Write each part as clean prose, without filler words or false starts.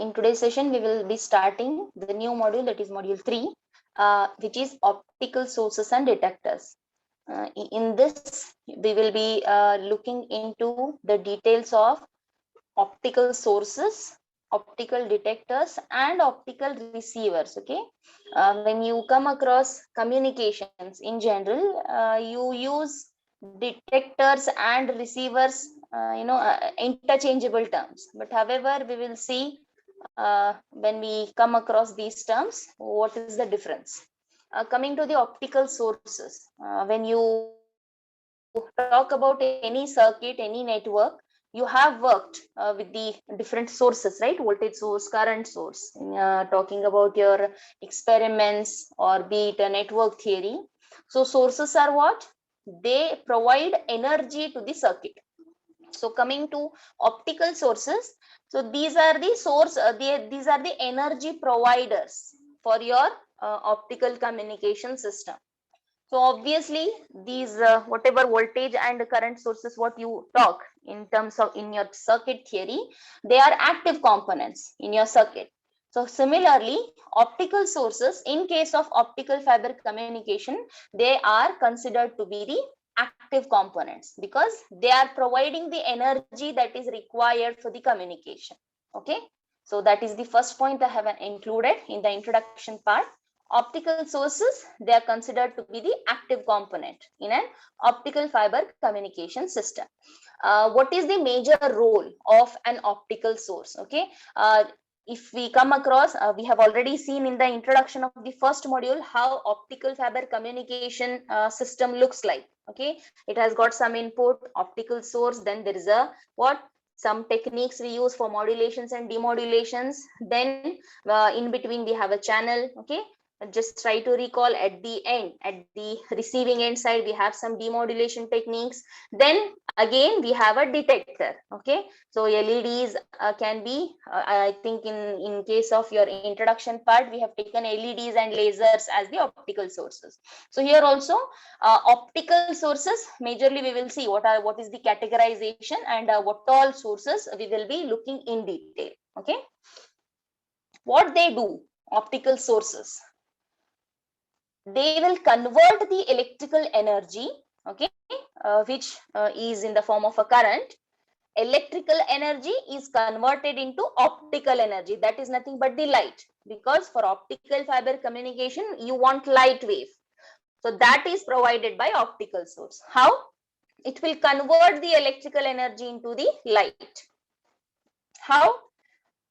In today's session, we will be starting the new module, that is module 3, which is optical sources and detectors. In this, we will be looking into the details of optical sources, optical detectors, and optical receivers. Okay, when you come across communications in general, you use detectors and receivers, interchangeable terms. But however, we will see when we come across these terms, what is the difference? Coming to the optical sources, when you talk about any circuit, any network, you have worked with the different sources, right? Voltage source, current source, talking about your experiments or be it a network theory. So sources are what? They provide energy to the circuit. So coming to optical sources, so these are the source, these are the energy providers for your optical communication system. So obviously these whatever voltage and current sources what you talk in terms of in your circuit theory, they are active components in your circuit. So similarly, optical sources, in case of optical fiber communication, they are considered to be the active components because they are providing the energy that is required for the communication. Okay, so that is the first point I have included in the introduction part. Optical sources, they are considered to be the active component in an optical fiber communication system. What is the major role of an optical source? Okay, if we come across, we have already seen in the introduction of the first module how optical fiber communication system looks like. Okay, it has got some input, optical source, then there is a what, some techniques we use for modulations and demodulations, then in between we have a channel. Okay, just try to recall at the end, at the receiving end side, we have some demodulation techniques. Then again we have a detector. Okay, so leds can be I think in case of your introduction part, we have taken leds and lasers as the optical sources. So here also optical sources, majorly we will see what is the categorization and what all sources we will be looking in detail. Okay, what they do, optical sources, they will convert the electrical energy. Okay, which is in the form of a current. Electrical energy is converted into optical energy, that is nothing but the light, because for optical fiber communication you want light wave. So that is provided by optical source. How? It will convert the electrical energy into the light. How?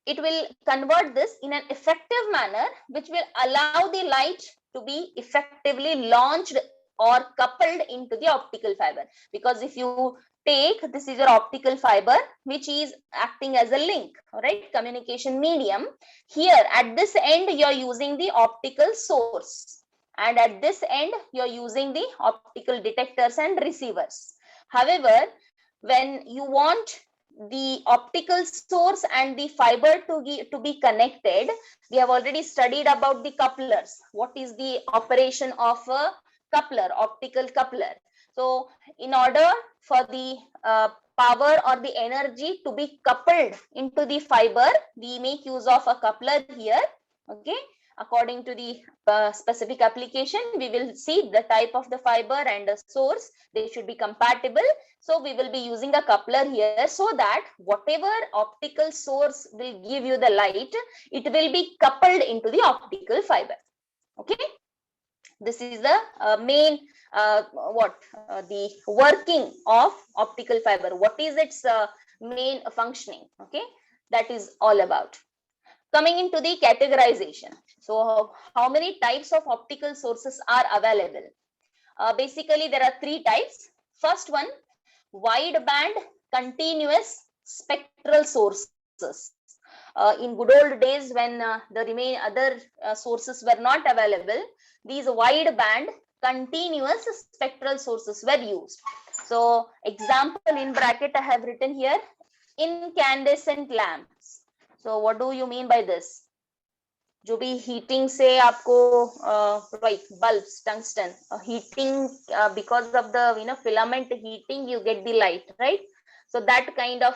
It will convert this in an effective manner, which will allow the light to be effectively launched or coupled into the optical fiber. Because if you take, this is your optical fiber, which is acting as a link, right, communication medium. Here at this end you are using the optical source, and at this end you are using the optical detectors and receivers. However, when you want the optical source and the fiber to be connected, we have already studied about the couplers. What is the operation of a coupler, optical coupler? So in order for the power or the energy to be coupled into the fiber, we make use of a coupler here. Okay, according to the specific application, we will see the type of the fiber and the source, they should be compatible. So we will be using a coupler here, so that whatever optical source will give you the light, it will be coupled into the optical fiber. Okay, this is the main the working of optical fiber. What is its main functioning? Okay, that is all about. Coming into the categorization. So how many types of optical sources are available? Basically, there are three types. First one, wide band continuous spectral sources. In good old days, when the other sources were not available, these wide band continuous spectral sources were used. So example in bracket I have written here, incandescent lamps. So what do you mean by this? जो भी heating से आपको right bulbs tungsten heating because of the filament heating you get the light, right? So that kind of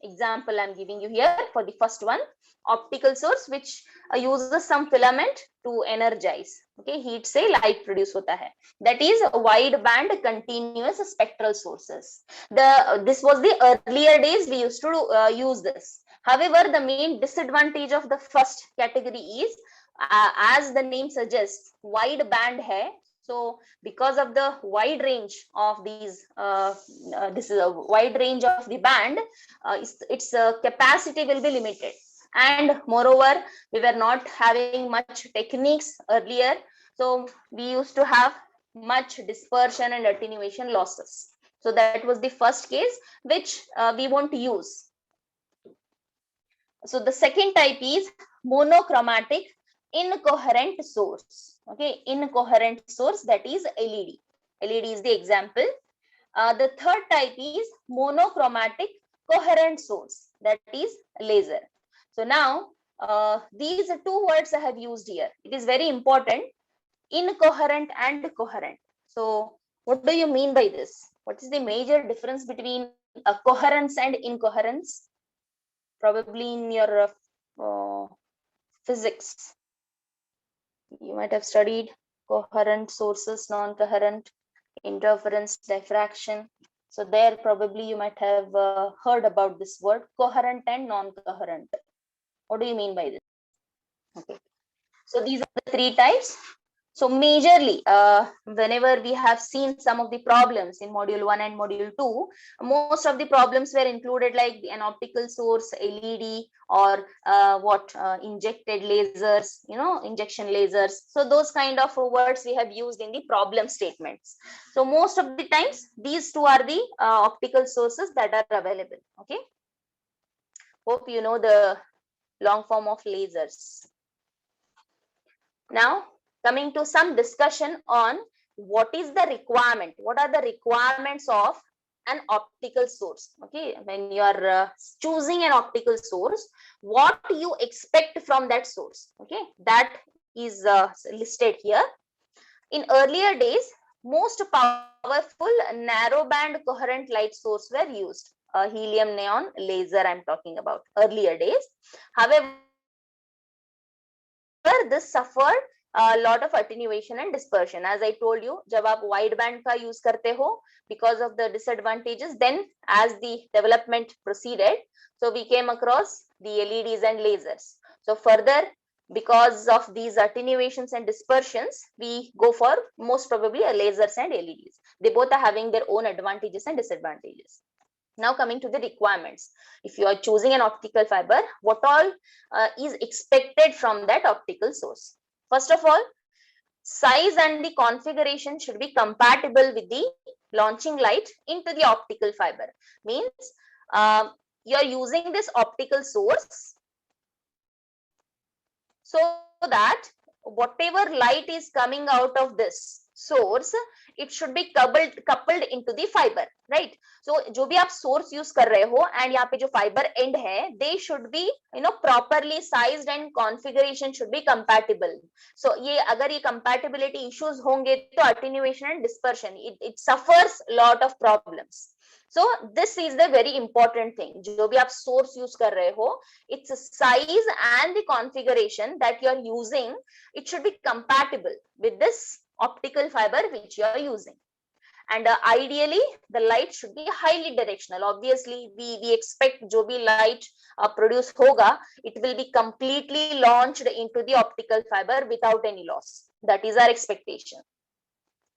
example I'm giving you here for the first one, optical source which uses some filament to energize. Okay, heat से light produce होता है. That is wide band continuous spectral sources. This was the earlier days we used to use this. However, the main disadvantage of the first category is, as the name suggests, wide band hai. So because of the wide range of these, this is a wide range of the band, its capacity will be limited. And moreover, we were not having much techniques earlier. So we used to have much dispersion and attenuation losses. So that was the first case which we won't use. So the second type is monochromatic incoherent source. Okay, incoherent source, that is LED. LED is the example. The third type is monochromatic coherent source, that is laser. So now these two words I have used here. It is very important, incoherent and coherent. So what do you mean by this? What is the major difference between coherence and incoherence? Probably in your physics, you might have studied coherent sources, non-coherent, interference, diffraction. So there probably you might have heard about this word, coherent and non-coherent. What do you mean by this? Okay, so these are the three types. So majorly, whenever we have seen some of the problems in module 1 and module 2, most of the problems were included like an optical source, LED, or injected lasers, injection lasers. So those kind of words we have used in the problem statements. So most of the times, these two are the optical sources that are available. Okay. Hope you know the long form of lasers. Now, coming to some discussion on what is the requirement, what are the requirements of an optical source. Okay, when you are choosing an optical source, what you expect from that source. Okay, that is listed here. In earlier days, most powerful narrowband coherent light source were used. Helium neon laser I'm talking about, earlier days. However, this suffered a lot of attenuation and dispersion. As I told you, जब आप wide band का use करते हो, because of the disadvantages, then as the development proceeded, so we came across the LEDs and lasers. So further, because of these attenuations and dispersions, we go for most probably lasers and LEDs. They both are having their own advantages and disadvantages. Now coming to the requirements. If you are choosing an optical fiber, what all is expected from that optical source? First of all, size and the configuration should be compatible with the launching light into the optical fiber. Means you are using this optical source so that whatever light is coming out of this source, it should be coupled into the fiber, right? So जो भी आप source use कर रहे हो and यहाँ पे जो fiber end है, they should be properly sized and configuration should be compatible. So ये अगर ये compatibility issues होंगे तो attenuation and dispersion it suffers lot of problems. So this is the very important thing. जो भी आप source use कर रहे हो, its size and the configuration that you are using, it should be compatible with this optical fiber which you are using. And ideally, the light should be highly directional. Obviously, we expect जो भी light produce होगा, it will be completely launched into the optical fiber without any loss. That is our expectation.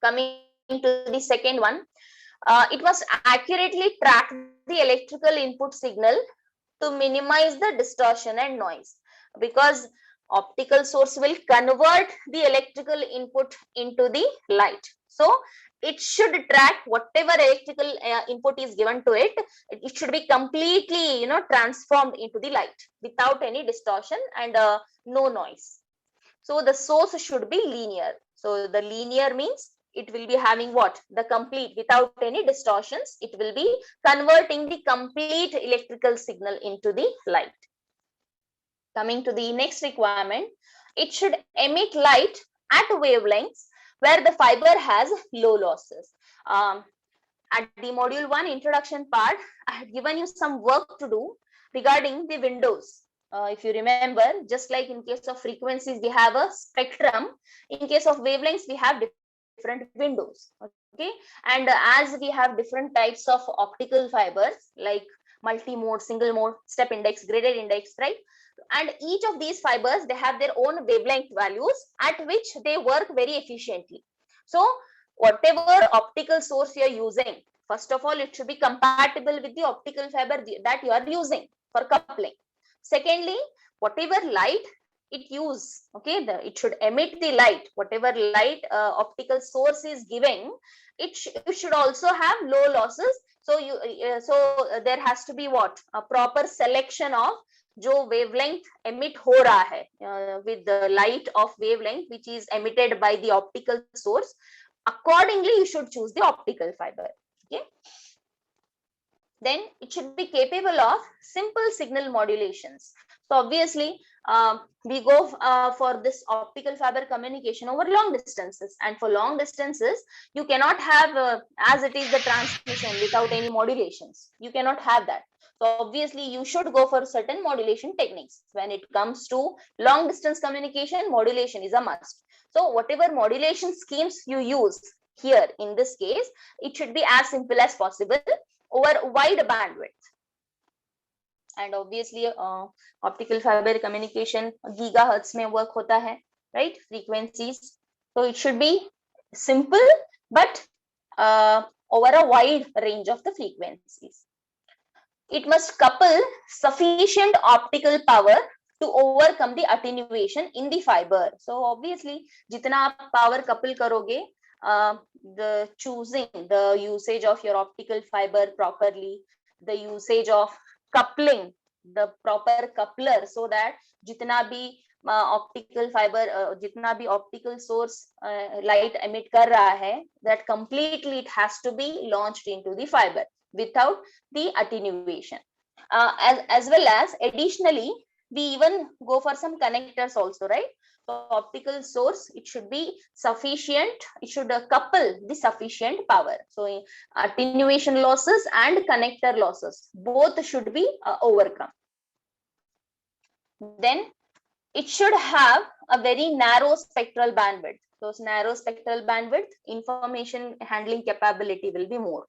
Coming to the second one, it must accurately track the electrical input signal to minimize the distortion and noise, because optical source will convert the electrical input into the light. So it should track whatever electrical input is given to it. It should be completely transformed into the light without any distortion and no noise. So the source should be linear. So the linear means it will be having what? The complete, without any distortions, it will be converting the complete electrical signal into the light. Coming to the next requirement, it should emit light at wavelengths where the fiber has low losses. at the module 1 introduction part, I had given you some work to do regarding the windows. If you remember, just like in case of frequencies, we have a spectrum. In case of wavelengths, we have different windows. Okay, and as we have different types of optical fibers like multi-mode, single mode, step index, graded index, right? And each of these fibers, they have their own wavelength values at which they work very efficiently. So whatever optical source you are using, first of all, it should be compatible with the optical fiber that you are using for coupling. Secondly, whatever light it use, okay, it should emit the light. Whatever light optical source is giving, it should also have low losses. So there has to be what, a proper selection of जो wavelength emit हो रहा है with the light of wavelength which is emitted by the optical source. Accordingly, you should choose the optical fiber. Okay. Then it should be capable of simple signal modulations. So obviously, we go for this optical fiber communication over long distances, and for long distances, you cannot have as it is the transmission without any modulations. You cannot have that. So obviously, you should go for certain modulation techniques. When it comes to long distance communication, modulation is a must. So whatever modulation schemes you use here in this case, it should be as simple as possible over wide bandwidth. And obviously optical fiber communication gigahertz में work होता है, right? Frequencies. So it should be simple but over a wide range of the frequencies. It must couple sufficient optical power to overcome the attenuation in the fiber. So obviously जितना आप power couple करोगे, the choosing the usage of your optical fiber properly, the usage of coupling the proper coupler, so that जितना भी optical fiber जितना भी optical source light emit कर रहा है, that completely it has to be launched into the fiber without the attenuation. As well as additionally, we even go for some connectors also, right? So optical source, it should be sufficient, it should couple the sufficient power. So attenuation losses and connector losses, both should be overcome. Then it should have a very narrow spectral bandwidth. So narrow spectral bandwidth, information handling capability will be more.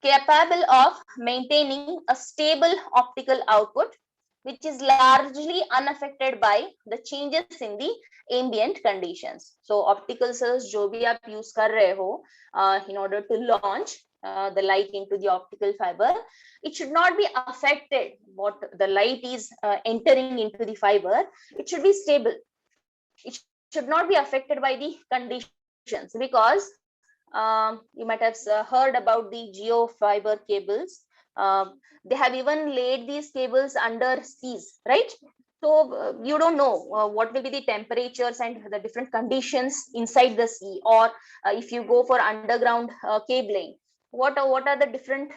Capable of maintaining a stable optical output which is largely unaffected by the changes in the ambient conditions. So optical cells जो भी आप use कर रहे हो in order to launch the light into the optical fiber, it should not be affected what the light is entering into the fiber. It should be stable. It should not be affected by the conditions, because you might have heard about the geo fiber cables. They have even laid these cables under seas, right? So you don't know what will be the temperatures and the different conditions inside the sea, or if you go for underground cabling, what are the different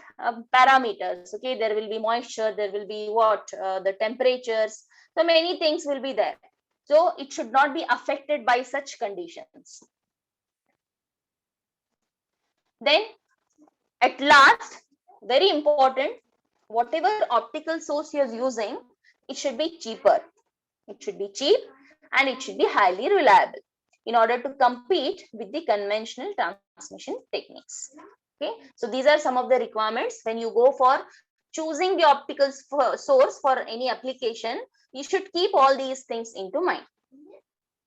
parameters? Okay, there will be moisture, there will be the temperatures, so many things will be there. So it should not be affected by such conditions. Then at last, very important, whatever optical source you're using, it should be cheaper. It should be cheap and it should be highly reliable in order to compete with the conventional transmission techniques. Okay, so these are some of the requirements when you go for choosing the optical source for any application. You should keep all these things into mind.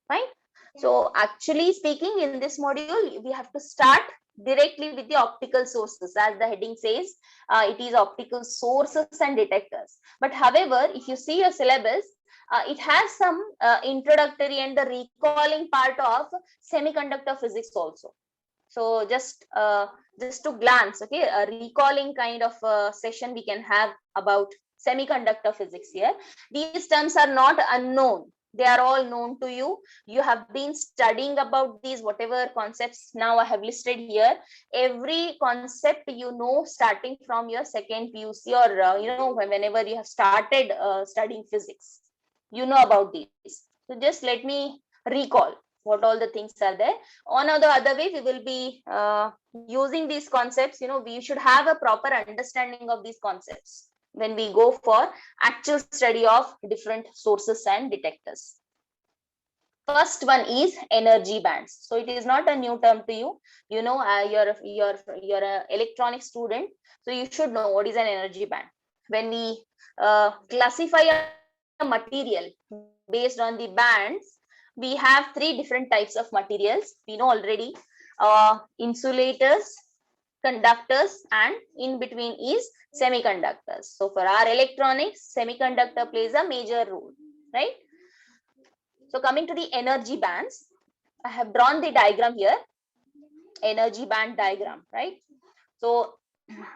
Right? So actually speaking, in this module, we have to start directly with the optical sources. As the heading says, it is optical sources and detectors. But however, if you see your syllabus, it has some introductory and the recalling part of semiconductor physics also. So just to glance, okay, a recalling kind of session we can have about semiconductor physics here. These terms are not unknown. They are all known to you. You have been studying about these, whatever concepts now I have listed here. Every concept you know starting from your second PUC, or whenever you have started studying physics, you know about these. So just let me recall. what all the things are there. On the other way, we will be using these concepts. We should have a proper understanding of these concepts when we go for actual study of different sources and detectors. First one is energy bands. So it is not a new term to you. You're a electronic student, so you should know what is an energy band. When we classify a material based on the bands, we have three different types of materials. We know already: insulators, conductors, and in between is semiconductors. So for our electronics, semiconductor plays a major role, right? So coming to the energy bands, I have drawn the diagram here, energy band diagram, right? So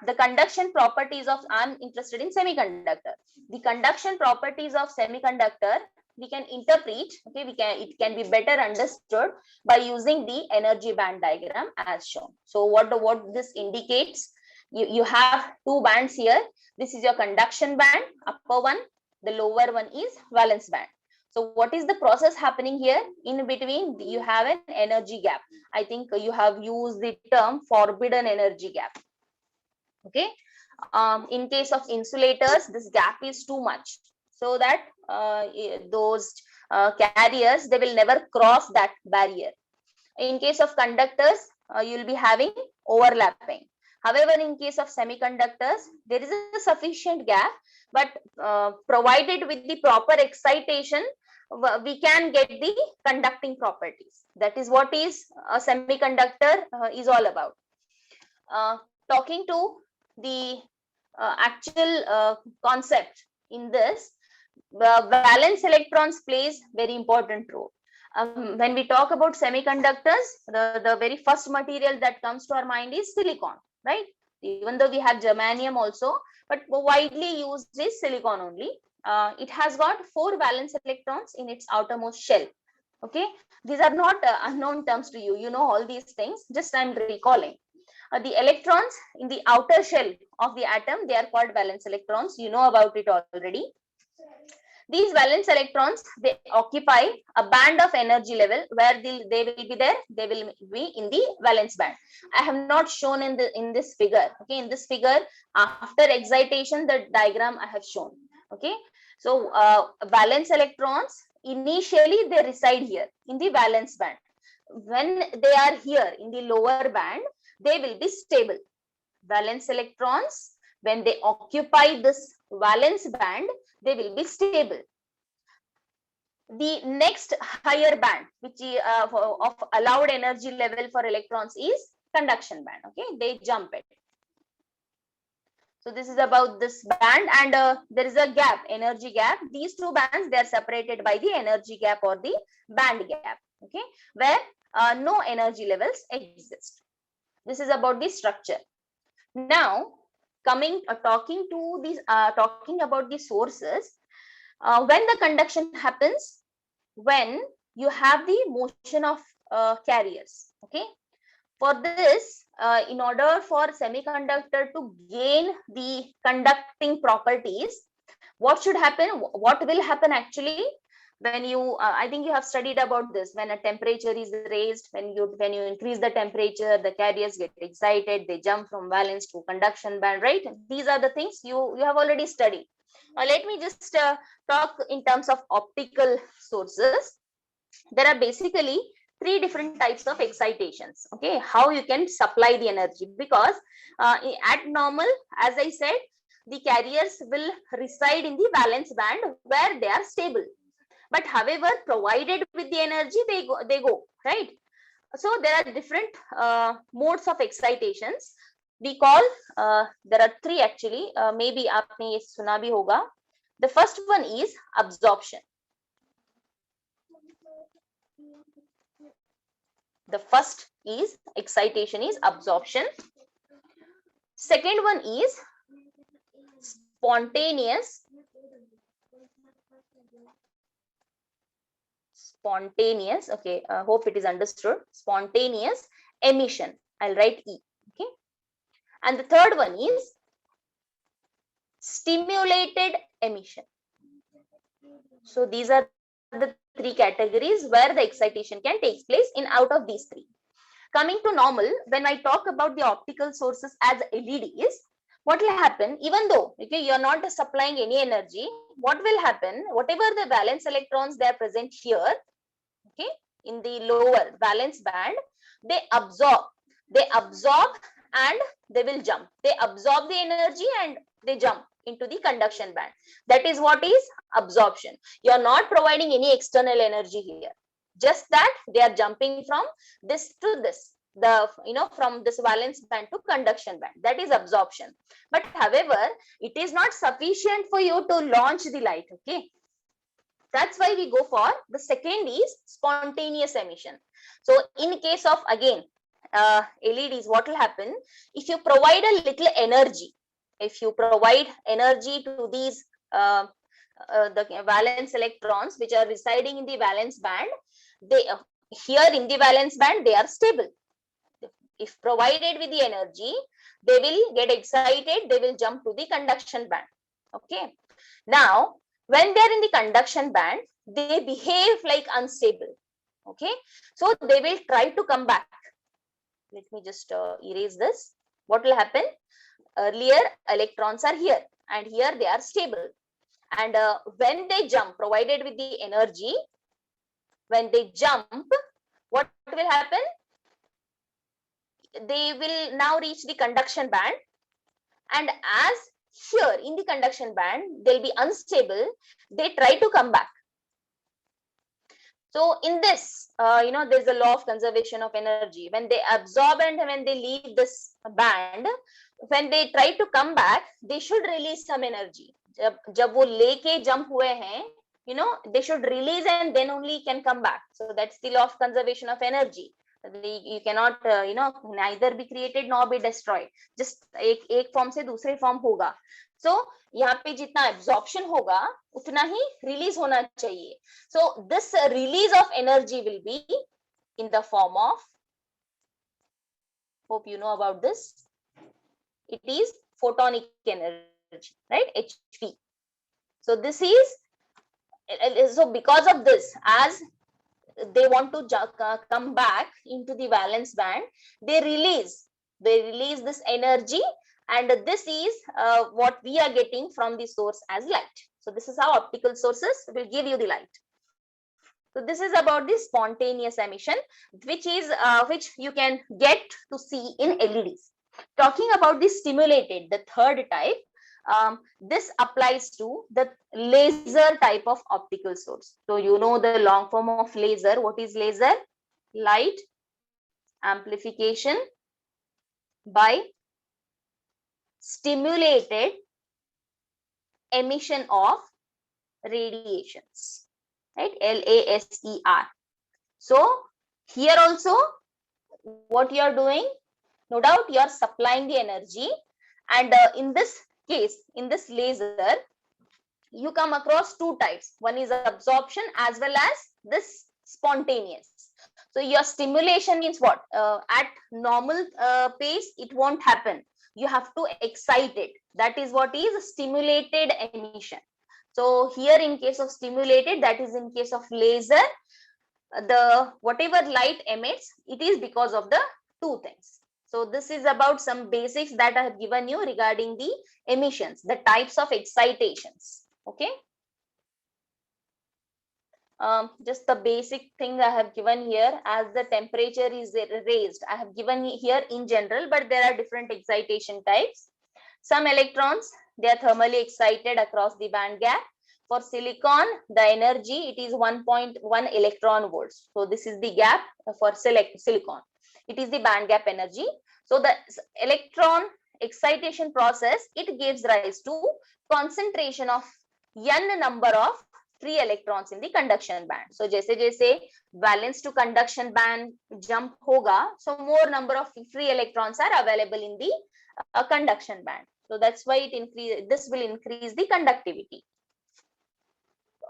the conduction properties of, I'm interested in semiconductor. The conduction properties of semiconductor we can interpret, okay, it can be better understood by using the energy band diagram as shown. So what this indicates, you have two bands here. This is your conduction band, upper one. The lower one is valence band. So what is the process happening here? In between, you have an energy gap. I think you have used the term forbidden energy gap. Okay. In case of insulators, this gap is too much, so that those carriers, they will never cross that barrier. In case of conductors, you will be having overlapping. However, in case of semiconductors, there is a sufficient gap, but provided with the proper excitation, we can get the conducting properties. That is what is a semiconductor is all about. Talking to the actual concept in this, valence electrons plays very important role. When we talk about semiconductors, the very first material that comes to our mind is silicon, right? Even though we have germanium also, but widely used is silicon only. It has got 4 valence electrons in its outermost shell. Okay, these are not unknown terms to you. You know all these things. Just I'm recalling. The electrons in the outer shell of the atom, they are called valence electrons. You know about it already. These valence electrons, they occupy a band of energy level where they will be there. They will be in the valence band. I have not shown in this figure. Okay, in this figure, after excitation, the diagram I have shown. Okay, so valence electrons, initially they reside here in the valence band. When they are here in the lower band, they will be stable. Valence electrons, when they occupy this valence band, they will be stable. The next higher band, which is of allowed energy level for electrons, is conduction band. Okay, they jump it. So this is about this band, and there is a gap, energy gap. These two bands, they are separated by the energy gap or the band gap. Okay, where no energy levels exist. This is about the structure. Now, talking about the sources, when the conduction happens, when you have the motion of carriers. Okay, for this, in order for semiconductor to gain the conducting properties, what should happen? What will happen actually? When you I think you have studied about this. When a temperature is raised, when you increase the temperature, the carriers get excited, they jump from valence to conduction band, right? These are the things you have already studied. Let me just talk in terms of optical sources. There are basically 3 different types of excitations. Okay, how you can supply the energy, because at normal, as I said, the carriers will reside in the valence band where they are stable. But however, provided with the energy, they go, right? So there are different modes of excitations. We call, there are 3 actually, maybe aapne ye suna bhi hoga. The first one is absorption. The first is excitation is absorption. Second one is spontaneous. Okay, hope it is understood. Spontaneous emission. I'll write E. Okay, and the third one is stimulated emission. So these are the three categories where the excitation can take place in out of these three. Coming to normal, when I talk about the optical sources as LEDs, what will happen, even though okay, you're not supplying any energy, what will happen, whatever the valence electrons they are present here, okay, in the lower valence band, they absorb and they will jump. They absorb the energy and they jump into the conduction band. That is what is absorption. You are not providing any external energy here. Just that they are jumping from this to this, from this valence band to conduction band. That is absorption. But however, it is not sufficient for you to launch the light. Okay, that's why we go for the second is spontaneous emission. So in case of again LEDs, what will happen if you provide a little energy? If you provide energy to these the valence electrons which are residing in the valence band, they here in the valence band they are stable. If provided with the energy, they will get excited, they will jump to the conduction band. Okay, now when they are in the conduction band, they behave like unstable. Okay, so they will try to come back. Let me just erase this. What will happen? Earlier electrons are here and here they are stable, and when they jump, provided with the energy, when they jump, what will happen? They will now reach the conduction band, and as here in the conduction band they'll be unstable, they try to come back. So in this, there's a law of conservation of energy. When they absorb and when they leave this band, when they try to come back, they should release some energy. जब वो लेके jump हुए हैं, they should release and then only can come back. So that's the law of conservation of energy. You cannot, neither be created nor be destroyed. Just एक form से दूसरे form होगा. So यहाँ पे जितना absorption होगा उतना ही release होना चाहिए. So this release of energy will be in the form of, hope you know about this, it is photonic energy, right? HV. So this is, so because of this, as they want to come back into the valence band, they release this energy, and this is what we are getting from the source as light. So this is how optical sources will give you the light. So this is about the spontaneous emission, which you can get to see in LEDs. Talking about the stimulated, the third type, this applies to the laser type of optical source. So you know the long form of laser. What is laser? Light amplification by stimulated emission of radiations, right? LASER. So here also what you are doing, no doubt you are supplying the energy, and in this case, in this laser, you come across two types. One is absorption as well as this spontaneous. So your stimulation means what? At normal pace, it won't happen. You have to excite it. That is what is stimulated emission. So here in case of stimulated, that is in case of laser, the whatever light emits, it is because of the two things. So this is about some basics that I have given you regarding the emissions, the types of excitations. Okay. Just the basic thing I have given here, as the temperature is raised, I have given here in general, but there are different excitation types. Some electrons, they are thermally excited across the band gap. For silicon, the energy, it is 1.1 electron volts. So this is the gap for silicon. It is the band gap energy. So the electron excitation process, it gives rise to concentration of n number of free electrons in the conduction band. So जैसे valence to conduction band jump होगा, so more number of free electrons are available in the conduction band. So that's why this will increase the conductivity.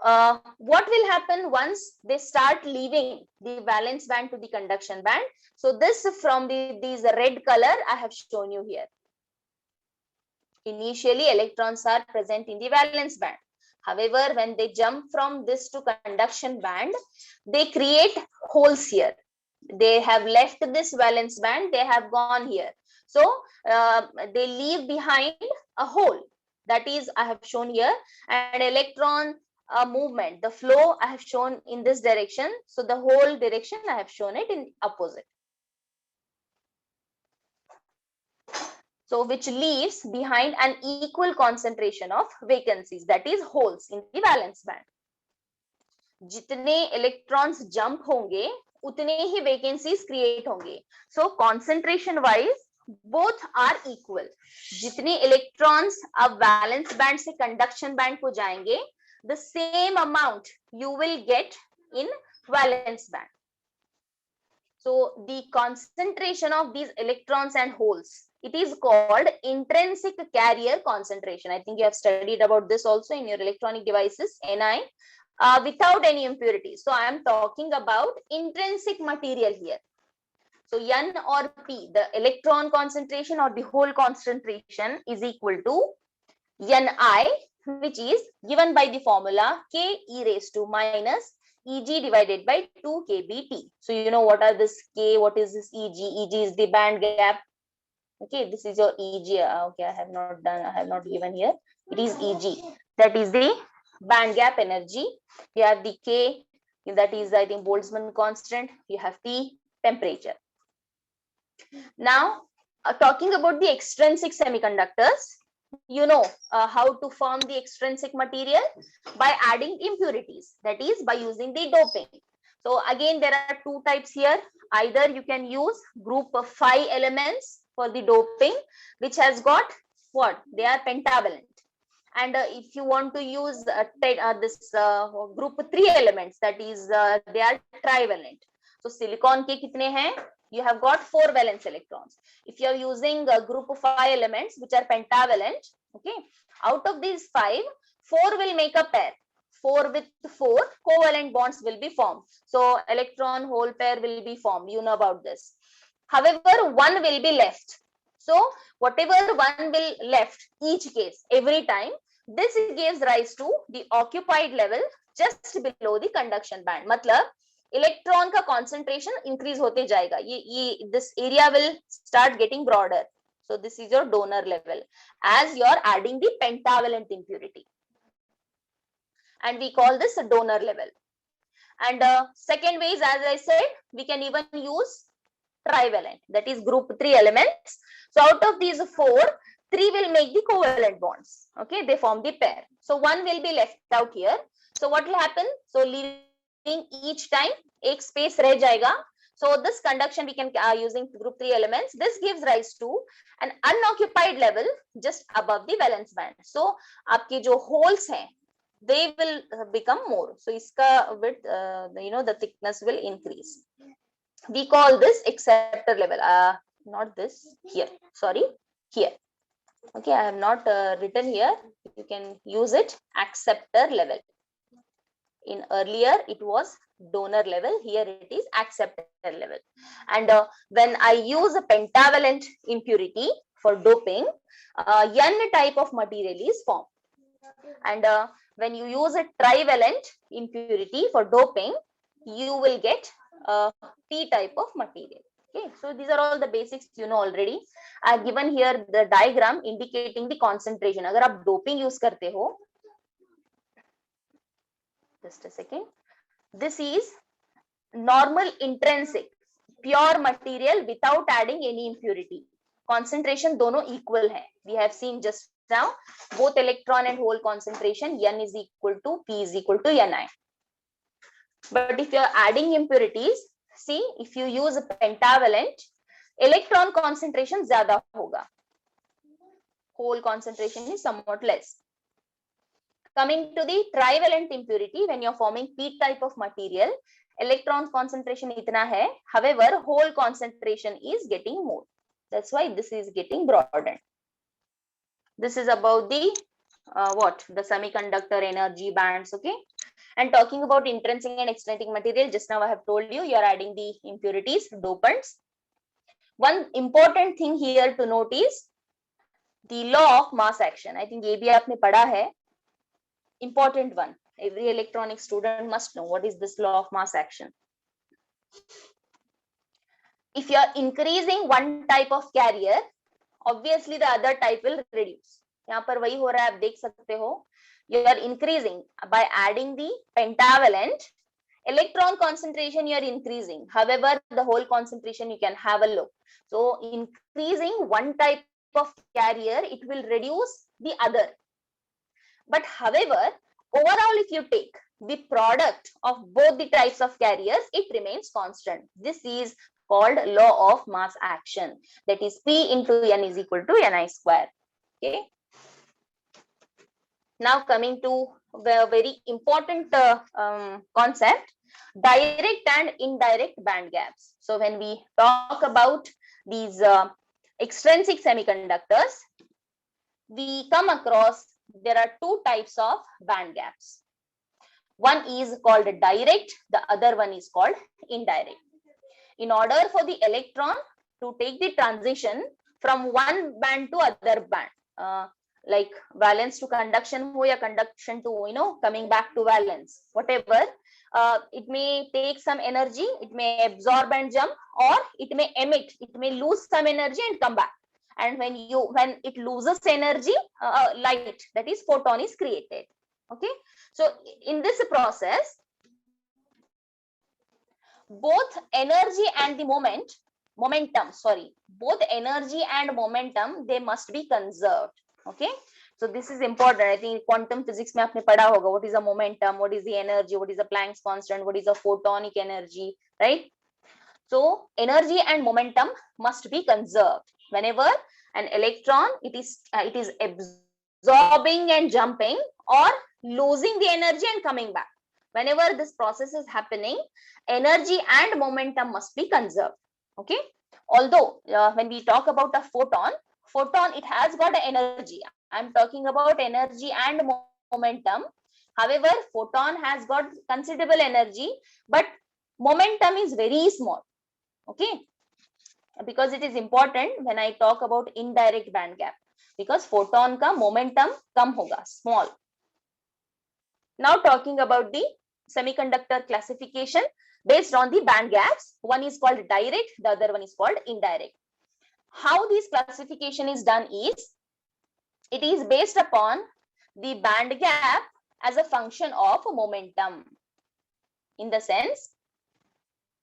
What will happen once they start leaving the valence band to the conduction band? So this from these red color I have shown you here. Initially, electrons are present in the valence band. However, when they jump from this to conduction band, they create holes here. They have left this valence band, they have gone here. So they leave behind a hole. That is, I have shown here, and electron movement, the flow I have shown in this direction. So the whole direction I have shown it in opposite. So which leaves behind an equal concentration of vacancies, that is holes in the valence band. जितने electrons jump होंगे उतने ही vacancies create होंगे. So concentration wise both are equal. जितने electrons अब valence band से conduction band को जाएंगे, the same amount you will get in valence band. So the concentration of these electrons and holes, it is called intrinsic carrier concentration. I think you have studied about this also in your electronic devices, Ni, without any impurities. So I am talking about intrinsic material here. So N or P, the electron concentration or the hole concentration is equal to Ni, which is given by the formula K e raised to minus Eg divided by 2 kBt. So you know what are this K, what is this Eg? Eg is the band gap. Okay, this is your Eg. Okay, I have not given here. It is Eg. That is the band gap energy. You have the K, that is, I think, Boltzmann constant. You have T, temperature. Now, talking about the extrinsic semiconductors, you know how to form the extrinsic material by adding impurities, that is by using the doping. So again, there are two types here. Either you can use group of 5 elements for the doping, which has got what? They are pentavalent. And if you want to use this group 3 elements, that is they are trivalent. So silicon ke kitne hain? You have got 4 valence electrons. If you are using a group of 5 elements which are pentavalent, okay, out of these 5, 4 will make a pair. 4 with 4 covalent bonds will be formed. So electron hole pair will be formed. You know about this. However, 1 will be left. So whatever 1 will left each case, every time, this gives rise to the occupied level just below the conduction band. मतलब electron का concentration increase होते जाएगा. This area will start getting broader. So this is your donor level as you are adding the pentavalent impurity, and we call this a donor level. And second way is, as I said, we can even use trivalent, that is group 3 elements. So out of these 4, 3 will make the covalent bonds. Okay, they form the pair. So 1 will be left out here. So what will happen? So leaving each time एक space रह जाएगा. So this conduction we can using group 3 elements. This gives rise to an unoccupied level just above the valence band. So आपके जो holes हैं, they will become more. So इसका width, the thickness will increase. We call this acceptor level. Not this here. Sorry, here. Okay, I have not written here. You can use it, acceptor level. In earlier it was donor level, here it is acceptor level. And when I use a pentavalent impurity for doping, N type of material is formed. And when you use a trivalent impurity for doping, you will get P type of material. Okay, so these are all the basics you know already. I have given here the diagram indicating the concentration. अगर आप doping use करते हो, just a second. This is normal intrinsic pure material without adding any impurity. Concentration दोनों equal है. We have seen just now both electron and hole concentration N is equal to P is equal to Ni. But if you are adding impurities, see, if you use a pentavalent, electron concentration ज़्यादा होगा. Hole concentration is somewhat less. Coming to the trivalent impurity, when you're forming P type of material, electron concentration itna hai, however, hole concentration is getting more. That's why this is getting broadened. This is about the the semiconductor energy bands, okay? And talking about intrinsic and extrinsic material, just now I have told you, you are adding the impurities, dopants. One important thing here to note is the law of mass action. I think ये भी आपने पढ़ा है. important one. Every electronic student must know what is this law of mass action. If you are increasing one type of carrier, obviously the other type will reduce. यहाँ पर वही हो रहा है, आप देख सकते हो. You are increasing by adding the pentavalent. Electron concentration you are increasing. However, the whole concentration you can have a look. So increasing one type of carrier, it will reduce the other. But however, overall, if you take the product of both the types of carriers, it remains constant. This is called law of mass action. That is P into N is equal to Ni square. Okay. Now coming to the very important concept, direct and indirect band gaps. So when we talk about these extrinsic semiconductors, we come across there are two types of band gaps. One is called direct, the other one is called indirect. In order for the electron to take the transition from one band to other band, like valence to conduction ho ya conduction to coming back to valence, whatever, it may take some energy, it may absorb and jump, or it may emit, it may lose some energy and come back. And when it loses energy, light, that is photon, is created. Okay, so in this process, both energy and the momentum, both energy and momentum, they must be conserved. Okay, so this is important. I think quantum physics mein aapne padha hoga, what is the momentum, what is the energy, what is the Planck's constant, what is the photonic energy, right? So energy and momentum must be conserved. Whenever an electron, it is absorbing and jumping, or losing the energy and coming back. Whenever this process is happening, energy and momentum must be conserved. Okay, although when we talk about a photon, it has got energy. I'm talking about energy and momentum. However, photon has got considerable energy, but momentum is very small. Okay, because it is important when I talk about indirect band gap, because photon ka momentum kam hoga, small. Now talking about the semiconductor classification based on the band gaps, one is called direct, the other one is called indirect. How this classification is done is, it is based upon the band gap as a function of momentum. In the sense,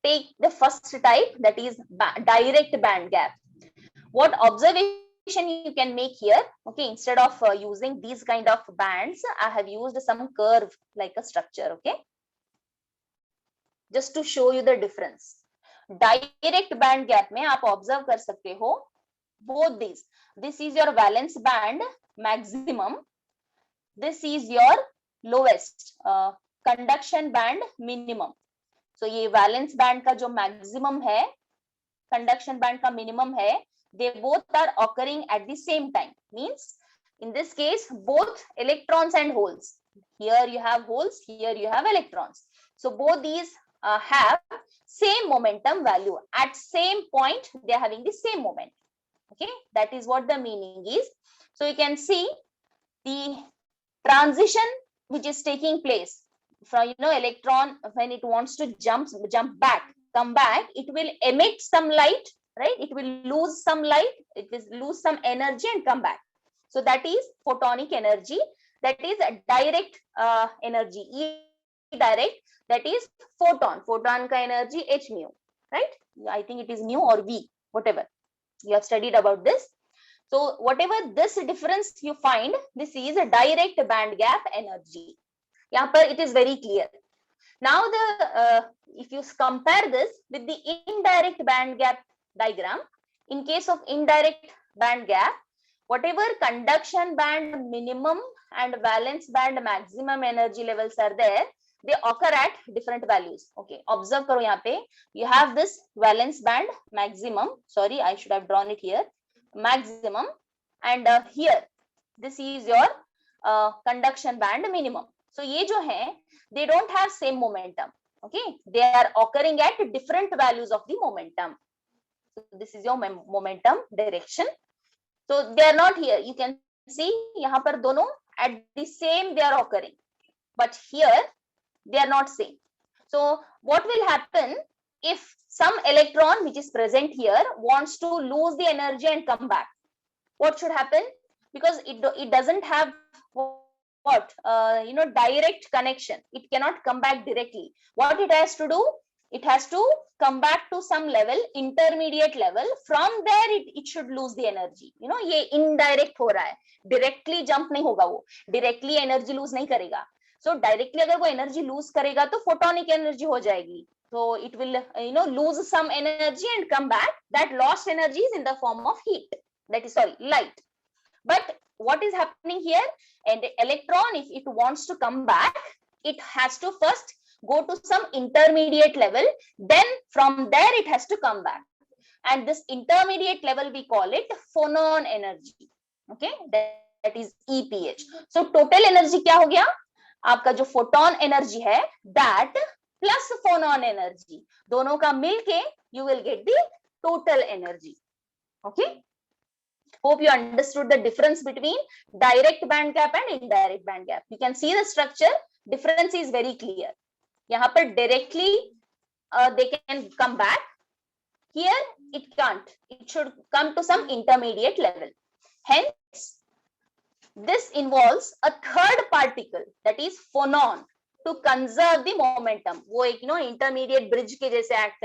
take the first type, that is direct band gap. What observation you can make here? Okay, instead of using these kind of bands, I have used some curve like a structure. Okay, just to show you the difference. Direct band gap में आप observe कर सकते हो both these. This is your valence band maximum. This is your lowest conduction band minimum. So ये valence band का जो maximum है, conduction band का minimum है, they both are occurring at the same time. Means in this case, both electrons and holes. Here you have holes, here you have electrons. So both these have same momentum value. At same point, they are having the same moment. Okay, that is what the meaning is. So you can see the transition which is taking place from electron, when it wants to jump back, come back, it will emit some light, right? It will lose some light, it will lose some energy and come back. So that is photonic energy, that is a direct energy. Indirect, that is photon ka energy h mu, right? I think it is mu or v, whatever you have studied about this. So whatever this difference you find, this is a direct band gap energy. Yahan par it is very clear. Now if you compare this with the indirect band gap diagram, in case of indirect band gap, whatever conduction band minimum and valence band maximum energy levels are there, they occur at different values. Okay, observe karo yahan pe, you have this valence band maximum, sorry, I should have drawn it here, maximum, and here this is your conduction band minimum. So ye jo hai, they don't have same momentum. Okay, they are occurring at different values of the momentum. So this is your momentum direction. So they are not here. You can see yahan par dono at the same they are occurring. but here they are not same. So what will happen if some electron which is present here wants to lose the energy and come back? What should happen? Because it doesn't have what direct connection. It cannot come back directly. What it has to do? It has to come back to some level, intermediate level. From there it should lose the energy. ये indirect हो रहा है, directly jump नहीं होगा वो, directly energy lose नहीं करेगा. So directly अगर वो energy lose करेगा तो photonic energy हो जाएगी. So it will lose some energy and come back. That lost energy is in the form of heat. That is, sorry, light. But what is happening here? And the electron, if it wants to come back, it has to first go to some intermediate level. Then from there it has to come back. And this intermediate level, we call it phonon energy. Okay, that is EPH. So total energy क्या हो गया? आपका जो photon energy है, that plus phonon energy, दोनों का मिलके you will get the total energy. Okay. Hope you understood the difference between direct band gap and indirect band gap. You can see the structure. Difference is very clear. यहाँ पर directly they can come back. Here it can't. It should come to some intermediate level. Hence, this involves a third particle, that is phonon, to conserve the momentum. वो एक intermediate bridge के जैसे act